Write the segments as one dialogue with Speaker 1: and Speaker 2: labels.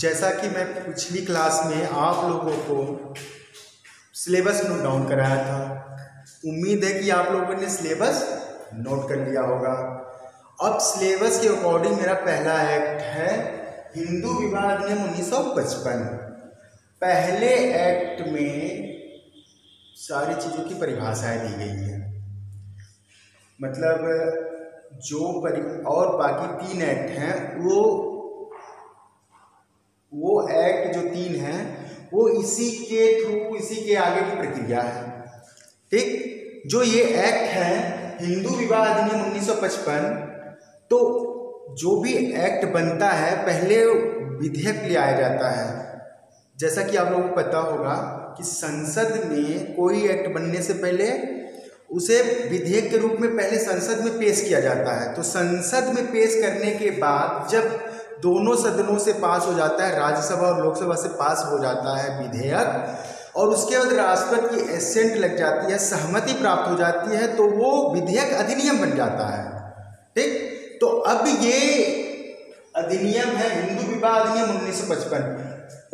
Speaker 1: जैसा कि मैं पिछली क्लास में आप लोगों को सिलेबस नोट डाउन कराया था, उम्मीद है कि आप लोगों ने सिलेबस नोट कर लिया होगा। अब सिलेबस के अकॉर्डिंग मेरा पहला एक्ट है हिंदू विवाह अधिनियम 1955। पहले एक्ट में सारी चीज़ों की परिभाषाएं दी गई है, मतलब और बाकी 3 एक्ट हैं वो एक्ट जो 3 हैं वो इसी के थ्रू, इसी के आगे की प्रक्रिया है। ठीक, जो ये एक्ट है हिंदू विवाह अधिनियम 1955, तो जो भी एक्ट बनता है पहले विधेयक ले आया जाता है। जैसा कि आप लोगों को पता होगा कि संसद में कोई एक्ट बनने से पहले उसे विधेयक के रूप में पहले संसद में पेश किया जाता है। तो संसद में पेश करने के बाद जब दोनों सदनों से पास हो जाता है, राज्यसभा और लोकसभा से पास हो जाता है विधेयक, और उसके बाद राष्ट्रपति की एसेंट लग जाती है, सहमति प्राप्त हो जाती है, तो वो विधेयक अधिनियम बन जाता है। ठीक, तो अब ये अधिनियम है हिंदू विवाह अधिनियम 1955।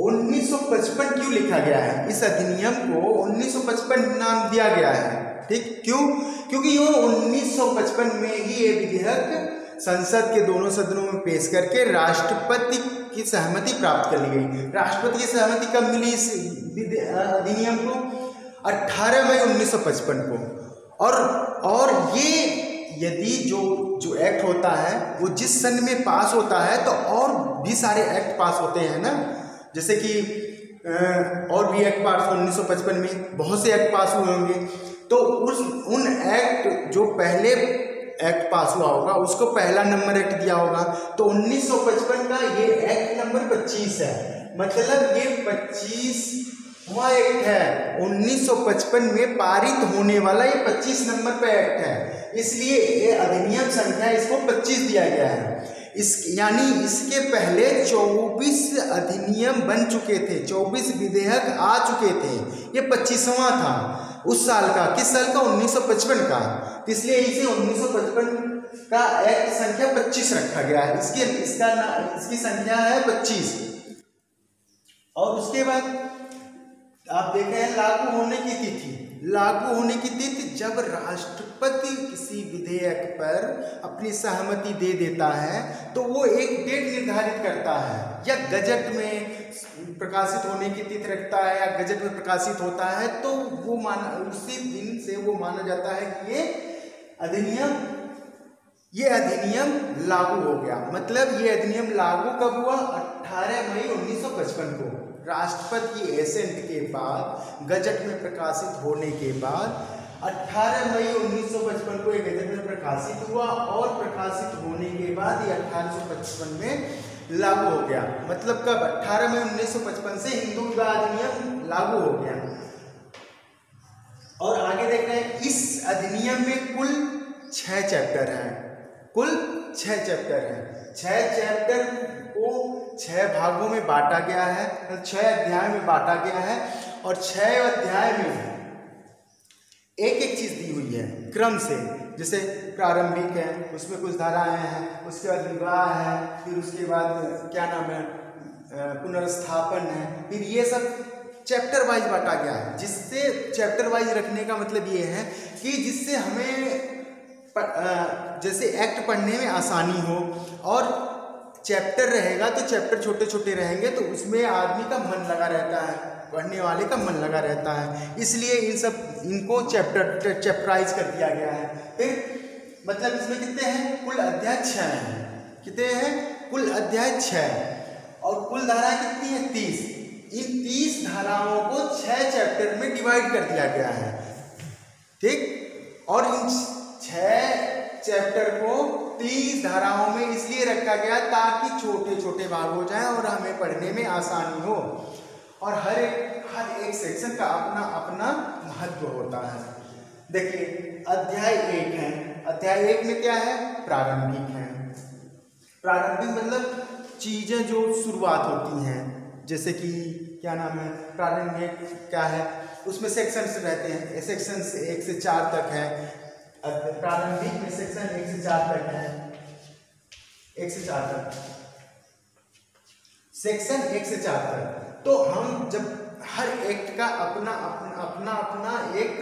Speaker 1: 1955 क्यों लिखा गया है? इस अधिनियम को 1955 नाम दिया गया है। ठीक, क्यों? क्योंकि ये 1955 में ही ये विधेयक संसद के दोनों सदनों में पेश करके राष्ट्रपति की सहमति प्राप्त कर ली गई। राष्ट्रपति की सहमति कब मिली इस अधिनियम को? 18 मई 1955 को। और ये यदि जो एक्ट होता है वो जिस सन में पास होता है, तो और भी सारे एक्ट पास होते हैं ना, जैसे कि और भी एक्ट पास 1955 में बहुत से एक्ट पास हुए होंगे, तो उन एक्ट जो पहले एक्ट पास हुआ होगा उसको पहला नंबर एक्ट दिया होगा। तो 1955 का ये एक्ट नंबर 25 है, मतलब ये 25वां एक्ट है। 1955 में पारित होने वाला ये 25 नंबर पे एक्ट है, इसलिए ये अधिनियम संख्या इसको 25 दिया गया है। यानी इसके पहले 24 अधिनियम बन चुके थे, 24 विधेयक आ चुके थे, ये 25वां था उस साल का। किस साल का? 1955 का। इसलिए इसे 1955 का एक्ट संख्या 25 रखा गया है। इसकी संख्या है 25। और उसके बाद आप देख रहे हैं लागू होने की तिथि। लागू होने की तिथि जब राष्ट्रपति किसी विधेयक पर अपनी सहमति दे देता है तो वो एक डेट निर्धारित करता है, या गजट में प्रकाशित होने की तिथि रखता है, या गजट में प्रकाशित होता है, तो वो उसी दिन से वो माना जाता है कि ये अधिनियम लागू हो गया। मतलब ये अधिनियम लागू कब हुआ? 18 मई 1955 को। राष्ट्रपति की एसेंट के बाद, गजट में प्रकाशित होने के बाद 18 मई 1955 को ये गजट में प्रकाशित हुआ, और प्रकाशित होने के बाद ये 1855 में लागू हो गया। मतलब कब? 18 मई 1955 से हिंदू विवाह अधिनियम लागू हो गया। और आगे देख रहे हैं, इस अधिनियम में कुल 6 चैप्टर हैं। कुल 6 चैप्टर हैं। 6 चैप्टर को 6 भागों में बांटा गया है, 6 अध्याय में बांटा गया है, और 6 अध्याय में एक एक चीज दी हुई है क्रम से। जैसे प्रारंभिक है, उसमें कुछ धाराएं हैं, उसके बाद विवाह है, फिर उसके बाद क्या नाम है, पुनर्स्थापन है, फिर ये सब चैप्टर वाइज बांटा गया है। जिससे चैप्टर वाइज रखने का मतलब ये है कि जिससे हमें जैसे एक्ट पढ़ने में आसानी हो, और चैप्टर रहेगा तो चैप्टर छोटे छोटे रहेंगे तो उसमें आदमी का मन लगा रहता है, पढ़ने वाले का मन लगा रहता है, इसलिए इनको चैप्टराइज कर दिया गया है। फिर मतलब इसमें कितने हैं? कुल अध्याय 6 हैं। कितने हैं? कुल अध्याय 6, और कुल धाराएं कितनी है? 30। इन 30 धाराओं को 6 चैप्टर में डिवाइड कर दिया गया है। ठीक, और इन 6 चैप्टर को 30 धाराओं में इसलिए रखा गया ताकि छोटे छोटे भाग हो जाएं और हमें पढ़ने में आसानी हो, और हर एक सेक्शन का अपना अपना महत्व होता है। देखिए अध्याय 1 है। अध्याय 1 में क्या है? प्रारंभिक है। प्रारंभिक मतलब चीजें जो शुरुआत होती हैं, जैसे कि क्या नाम है, प्रारंभिक क्या है, उसमें सेक्शंस रहते हैं। सेक्शन 1 से 4 तक है। प्रारंभिक में सेक्शन 1 से 4 तक है, 1 से 4 तक। सेक्शन 1 से 4 तक। तो हम जब हर एक्ट का अपना अपना अपना अपना एक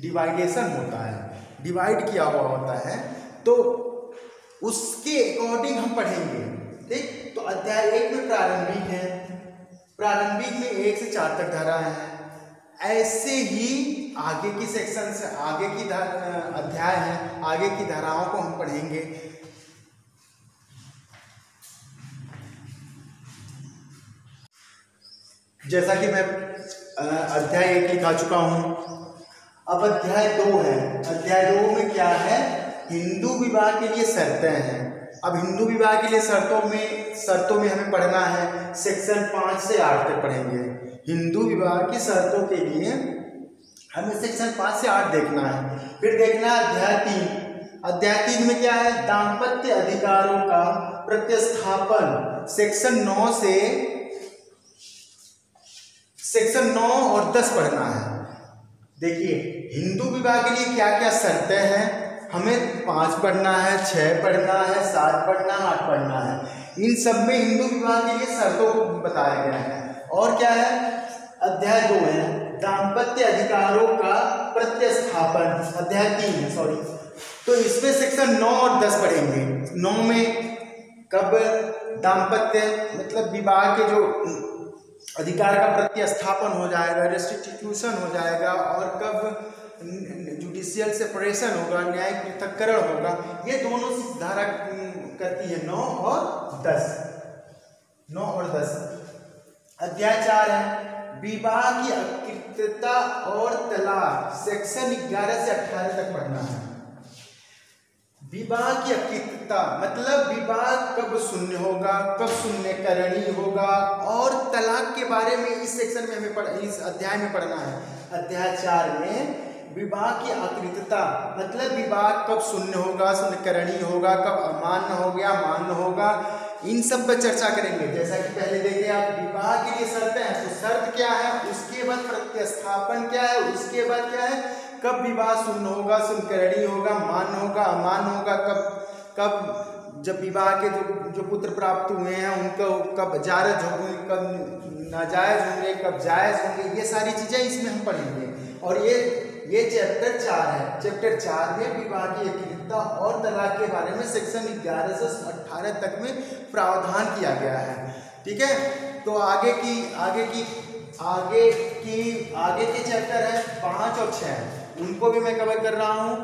Speaker 1: डिवाइडेशन होता है, डिवाइड किया हुआ होता है, तो उसके अकॉर्डिंग हम पढ़ेंगे। ठीक, तो अध्याय 1 में प्रारंभिक है, प्रारंभिक में 1 से 4 तक धारा है। ऐसे ही आगे की सेक्शन से आगे की अध्याय है, आगे की धाराओं को हम पढ़ेंगे। जैसा कि मैं अध्याय 1 लिखा चुका हूं, अब अध्याय 2 है। अध्याय 2 में क्या है, हिंदू विवाह के लिए शर्तें हैं। अब हिंदू विवाह के लिए शर्तों में हमें पढ़ना है, सेक्शन 5 से 8 तक पढ़ेंगे। हिंदू विवाह की शर्तों के लिए हमें सेक्शन 5 से 8 देखना है। फिर देखना है अध्याय 3। अध्याय 3 में क्या है, दाम्पत्य अधिकारों का प्रतिस्थापन। सेक्शन 9 और 10 पढ़ना है। देखिए, हिंदू विवाह के लिए क्या क्या शर्तें हैं, हमें 5 पढ़ना है, 6 पढ़ना है, 7 पढ़ना है, 8 पढ़ना है। इन सब में हिंदू विवाह के लिए शर्तों को बताया गया है। और क्या है, अध्याय 2 है, दाम्पत्य अधिकारों का प्रतिस्थापन। अध्याय 3 है, सॉरी। तो इसमें सेक्शन 9 और 10 पढ़ेंगे। 9 में कब दाम्पत्य मतलब विवाह के जो अधिकार का प्रतिस्थापन हो जाएगा, रेस्टिट्यूशन हो जाएगा, और कब जुडिशियल सेपरेशन होगा, न्यायिक पृथक्करण होगा, ये दोनों धारा करती है 9 और 10। 9 और 10। अध्याय 4 है, विवाह की अकृत्यता और तलाक। सेक्शन 11 से 18 तक पढ़ना है। विवाह की अकृत्यता मतलब विवाह कब शून्य होगा, कब शून्यकरणीय होगा, और तलाक के बारे में इस सेक्शन में हमें इस अध्याय में पढ़ना है। अध्याय 4 में विवाह की अकृत्यता मतलब विवाह कब शून्य होगा, शून्यकरणीय होगा, कब अमान्य हो गया, मान्य होगा, इन सब पर चर्चा करेंगे। जैसा कि पहले देखे आप, विवाह के लिए शर्तें हैं, तो शर्त क्या है, उसके बाद प्रतिस्थापन क्या है, उसके बाद क्या है, कब विवाह शून्य होगा, शून्यकरणीय होगा, मान्य होगा, अमान्य होगा, कब जब विवाह के जो पुत्र प्राप्त हुए हैं उनको कब जायज होंगे, कब नाजायज होंगे, कब जायज होंगे, ये सारी चीजें इसमें हम पढ़ेंगे। और ये चैप्टर 4 है। चैप्टर 4 में विवाह की अकृत्यता और तलाक के बारे में सेक्शन 11 से 18 तक में प्रावधान किया गया है। ठीक है, तो आगे के चैप्टर है 5 और 6, उनको भी मैं कवर कर रहा हूं।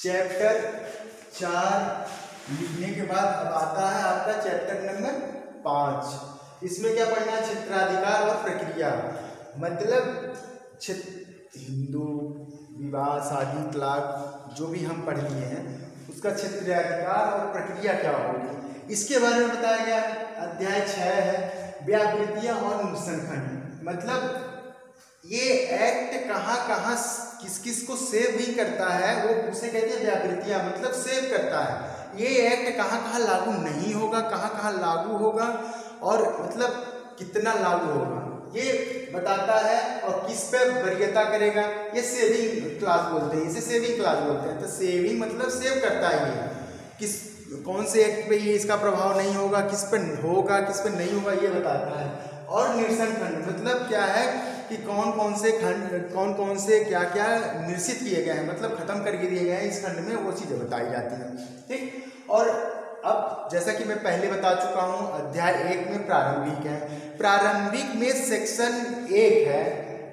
Speaker 1: चैप्टर 4 लिखने के बाद अब आता है आपका चैप्टर नंबर 5। इसमें क्या पढ़ना है, क्षेत्राधिकार और प्रक्रिया। मतलब हिंदू विवाह, शादी, तलाक जो भी हम पढ़ लिए हैं, उसका क्षेत्राधिकार और प्रक्रिया क्या होगी, इसके बारे में बताया गया। अध्याय 6 है, व्यावृत्तियां और निषंखन। मतलब ये एक्ट कहाँ कहाँ किस किस को सेव भी करता है, वो उसे कहते हैं व्यावृत्तियां, मतलब सेव करता है। ये एक्ट कहाँ कहाँ लागू नहीं होगा, कहाँ कहाँ लागू होगा, और मतलब कितना लागू होगा ये बताता है, और किस पे वरीयता करेगा, ये सेविंग क्लास बोलते हैं, इसे सेविंग क्लास बोलते हैं। तो सेविंग मतलब सेव करता है, ये कौन से एक्ट पे ये इसका प्रभाव नहीं होगा, किस पे होगा, किस पे नहीं होगा, ये बताता है। और निरसन खंड मतलब क्या है कि कौन कौन से क्या क्या निरसित किए गए हैं, मतलब खत्म करके दिए गए हैं इस खंड में, वो चीजें बताई जाती हैं। ठीक, और अब जैसा कि मैं पहले बता चुका हूं, अध्याय 1 में प्रारंभिक है। प्रारंभिक में सेक्शन 1 है,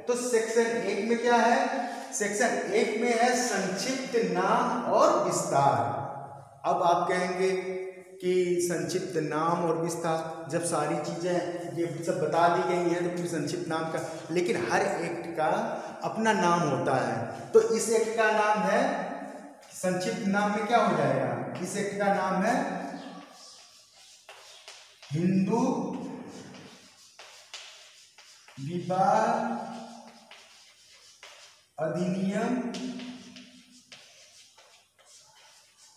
Speaker 1: तो सेक्शन 1 में क्या है, सेक्शन 1 में है संक्षिप्त नाम और विस्तार। अब आप कहेंगे कि संक्षिप्त नाम और विस्तार, जब सारी चीजें ये सब बता दी गई हैं तो फिर संक्षिप्त नाम का, लेकिन हर एक्ट का अपना नाम होता है। तो इस एक्ट का नाम है, संक्षिप्त नाम में क्या हो जाएगा, इस एक्ट का नाम है हिंदू विवाह अधिनियम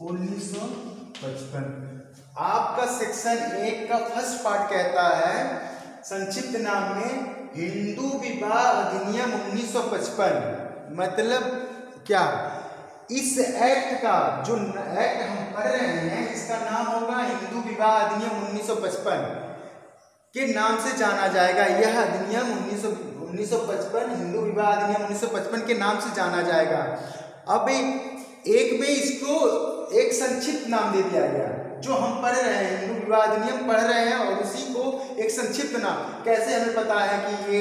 Speaker 1: 1955। आपका सेक्शन 1 का फर्स्ट पार्ट कहता है संक्षिप्त नाम में हिंदू विवाह अधिनियम 1955। मतलब क्या, इस एक्ट का जो एक्ट हम पढ़ रहे हैं इसका नाम होगा हिंदू विवाह अधिनियम 1955 के नाम से जाना जाएगा। यह अधिनियम 1955 हिंदू विवाह अधिनियम 1955 के नाम से जाना जाएगा। अब एक में इसको एक संक्षिप्त नाम दे दिया गया। जो हम पढ़ रहे हैं हिंदू विवाह अधिनियम पढ़ रहे हैं और उसी को एक संक्षिप्त नाम, कैसे हमें पता है कि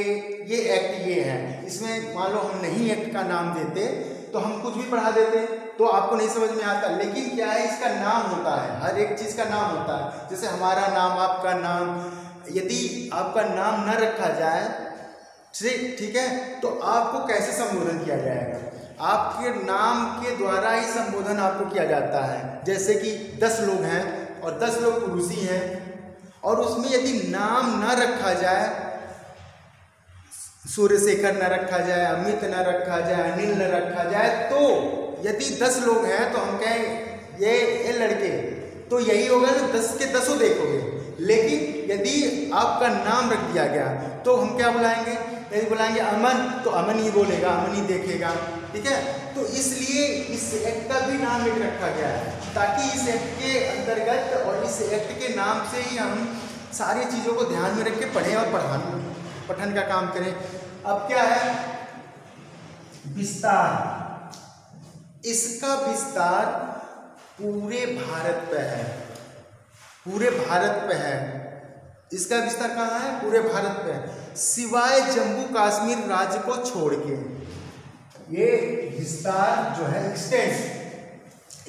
Speaker 1: ये एक्ट ये है। इसमें मान लो हम नहीं एक्ट का नाम देते तो हम कुछ भी पढ़ा देते तो आपको नहीं समझ में आता। लेकिन क्या है, इसका नाम होता है, हर एक चीज़ का नाम होता है। जैसे हमारा नाम, आपका नाम, यदि आपका नाम न रखा जाए ठीक है तो आपको कैसे संबोधन किया जाएगा? आपके नाम के द्वारा ही संबोधन आपको किया जाता है। जैसे कि 10 लोग हैं और 10 लोग पुरुष ही हैं और उसमें यदि नाम न रखा जाए, सूर्यशेखर न रखा जाए, अमित न रखा जाए, अनिल न रखा जाए, तो यदि 10 लोग हैं तो हम कहें ये लड़के, तो यही होगा ना, 10 के 10 देखोगे। लेकिन यदि आपका नाम रख दिया गया तो हम क्या बुलाएंगे? यदि बुलाएंगे अमन तो अमन ही बोलेगा, अमन ही देखेगा, ठीक है। तो इसलिए इस एक्ट का भी नाम एक रखा गया है ताकि इस एक्ट के अंतर्गत और इस एक्ट के नाम से ही हम सारी चीज़ों को ध्यान में रख के पढ़ें और पठन का काम करें। अब क्या है? विस्तार। इसका विस्तार पूरे भारत पे है, पूरे भारत पे है। इसका विस्तार कहाँ है? पूरे भारत पे है, सिवाय जम्मू कश्मीर राज्य को छोड़ के। ये विस्तार जो है एक्सटेंट,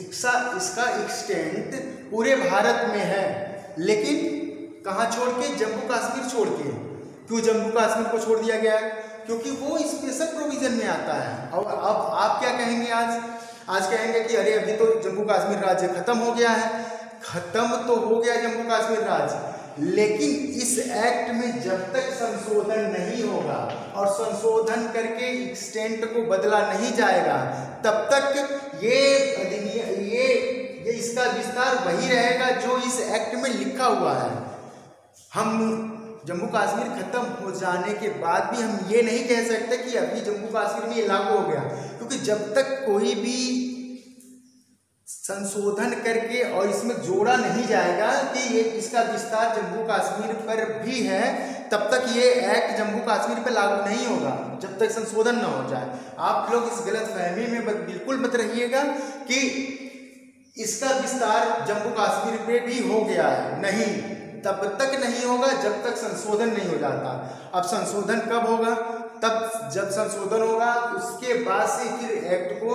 Speaker 1: इसका एक्सटेंट पूरे भारत में है, लेकिन कहाँ छोड़ के? जम्मू कश्मीर छोड़ के। क्यों जम्मू कश्मीर को छोड़ दिया गया है? क्योंकि वो स्पेशल प्रोविजन में आता है। और अब आप क्या कहेंगे? आज कहेंगे कि अरे अभी तो जम्मू कश्मीर राज्य खत्म हो गया है। खत्म तो हो गया जम्मू कश्मीर राज्य, लेकिन इस एक्ट में जब तक संशोधन नहीं होगा और संशोधन करके एक्सटेंट को बदला नहीं जाएगा तब तक ये इसका विस्तार वही रहेगा जो इस एक्ट में लिखा हुआ है। हम जम्मू कश्मीर खत्म हो जाने के बाद भी हम ये नहीं कह सकते कि अभी जम्मू कश्मीर में ये लागू हो गया, क्योंकि जब तक कोई भी संशोधन करके और इसमें जोड़ा नहीं जाएगा कि ये इसका विस्तार जम्मू कश्मीर पर भी है, तब तक ये एक्ट जम्मू कश्मीर पर लागू नहीं होगा जब तक संशोधन ना हो जाए। आप लोग इस गलतफहमी में बिल्कुल मत रहिएगा कि इसका विस्तार जम्मू कश्मीर पे भी हो गया है। नहीं, तब तक नहीं होगा जब तक संशोधन नहीं हो जाता। अब संशोधन कब होगा? तब जब संशोधन होगा उसके बाद से फिर एक्ट को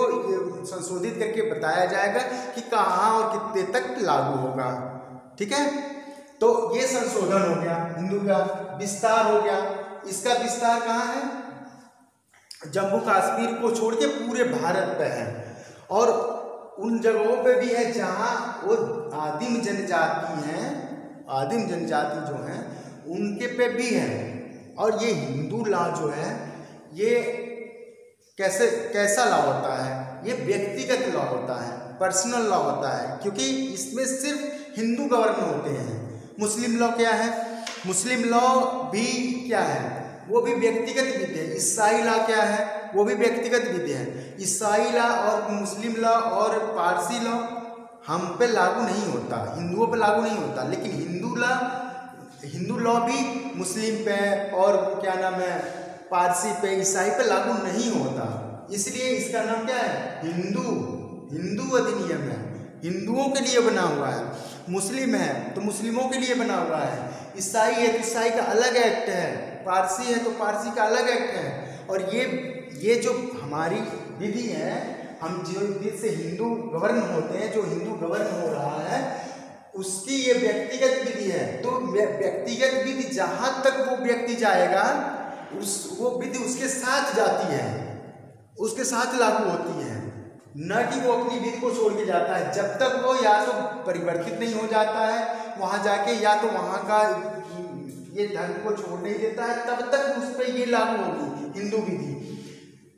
Speaker 1: संशोधित करके बताया जाएगा कि कहाँ और कितने तक लागू होगा, ठीक है। तो ये संशोधन हो गया, हिंदू का विस्तार हो गया। इसका विस्तार कहाँ है? जम्मू कश्मीर को छोड़ के पूरे भारत पे है और उन जगहों पे भी है जहाँ वो आदिम जनजाति हैं, आदिम जनजाति जो हैं उनके पे भी है। और ये हिंदू लॉ जो है ये कैसा लॉ होता है? ये व्यक्तिगत लॉ होता है, पर्सनल लॉ होता है, क्योंकि इसमें सिर्फ हिंदू गवर्न होते हैं। मुस्लिम लॉ क्या है? मुस्लिम लॉ भी क्या है? वो भी व्यक्तिगत विधि है। ईसाई लॉ क्या है? वो भी व्यक्तिगत विधि है। ईसाई लॉ और मुस्लिम लॉ और पारसी लॉ हम पे लागू नहीं होता, हिंदुओं पे लागू नहीं होता, लेकिन हिंदू लॉ भी मुस्लिम पे और क्या नाम है पारसी पे, ईसाई पे लागू नहीं होता। इसलिए इसका नाम क्या है? हिंदू अधिनियम है, हिंदुओं के लिए बना हुआ है। मुस्लिम है तो मुस्लिमों के लिए बना हुआ है। ईसाई है तो ईसाई का अलग एक्ट है, पारसी है तो पारसी का अलग एक्ट है। और ये जो हमारी विधि है, हम जो विधि से हिंदू गवर्न होते हैं, जो हिंदू गवर्न हो रहा है उसकी ये व्यक्तिगत विधि है। तो व्यक्तिगत विधि जहाँ तक वो व्यक्ति जाएगा वो विधि उसके साथ जाती है, उसके साथ लागू होती है, न कि वो अपनी विधि को छोड़ के जाता है। जब तक वो या तो परिवर्तित नहीं हो जाता है वहाँ जाके, या तो वहाँ का ये धर्म को छोड़ नहीं देता है, तब तक उस पर ये लागू होगी हिंदू विधि।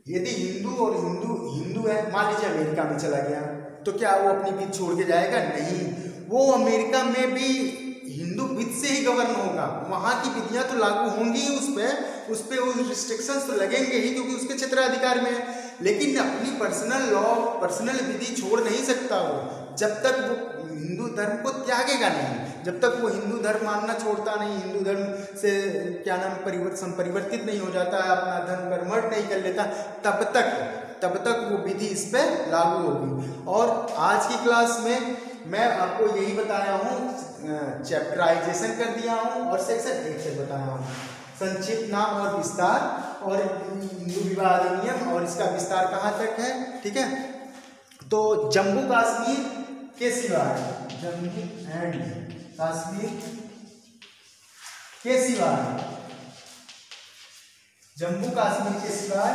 Speaker 1: यदि हिंदू और हिंदू है, मान लीजिए अमेरिका में चला गया, तो क्या वो अपनी विधि छोड़ के जाएगा? नहीं, वो अमेरिका में भी हिंदू विधि से ही गवर्न होगा। वहाँ की विधियाँ तो लागू होंगी ही उस पर रिस्ट्रिक्शंस तो लगेंगे ही, क्योंकि उसके क्षेत्राधिकार में है। लेकिन अपनी पर्सनल लॉ, पर्सनल विधि छोड़ नहीं सकता वो, जब तक वो हिंदू धर्म को त्यागेगा नहीं, जब तक वो हिंदू धर्म मानना छोड़ता नहीं, हिंदू धर्म से क्या नाम परिवर्तित नहीं हो जाता है, अपना धर्म कन्वर्ट नहीं कर लेता, तब तक वो विधि इस पर लागू होगी। और आज की क्लास में मैं आपको यही बताया हूँ, चैप्टराइजेशन कर दिया हूँ और सेक्शन 1 से बताया हूँ, संक्षिप्त नाम और विस्तार और हिंदू विवाह अधिनियम और इसका विस्तार कहाँ तक है, ठीक है। तो जम्मू कश्मीर के सिवाय, जम्मू एंड कश्मीर के सिवाय, जम्मू कश्मीर के सिवाय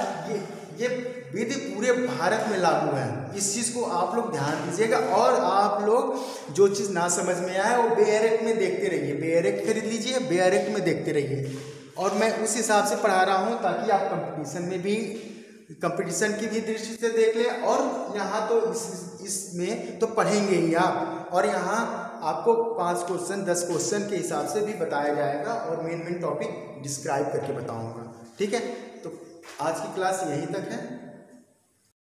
Speaker 1: ये विधि पूरे भारत में लागू है। इस चीज़ को आप लोग ध्यान दीजिएगा और आप लोग जो चीज़ ना समझ में आए वो बेअरेक्ट में देखते रहिए, बेअरेक्ट खरीद लीजिए, बेअरेक्ट में देखते रहिए और मैं उस हिसाब से पढ़ा रहा हूँ ताकि आप कंपटीशन की भी दृष्टि से देख लें। और यहाँ तो इसमें तो पढ़ेंगे ही आप, और यहाँ आपको 5 क्वेश्चन 10 क्वेश्चन के हिसाब से भी बताया जाएगा और मेन टॉपिक डिस्क्राइब करके बताऊँगा, ठीक है। तो आज की क्लास यहीं तक है।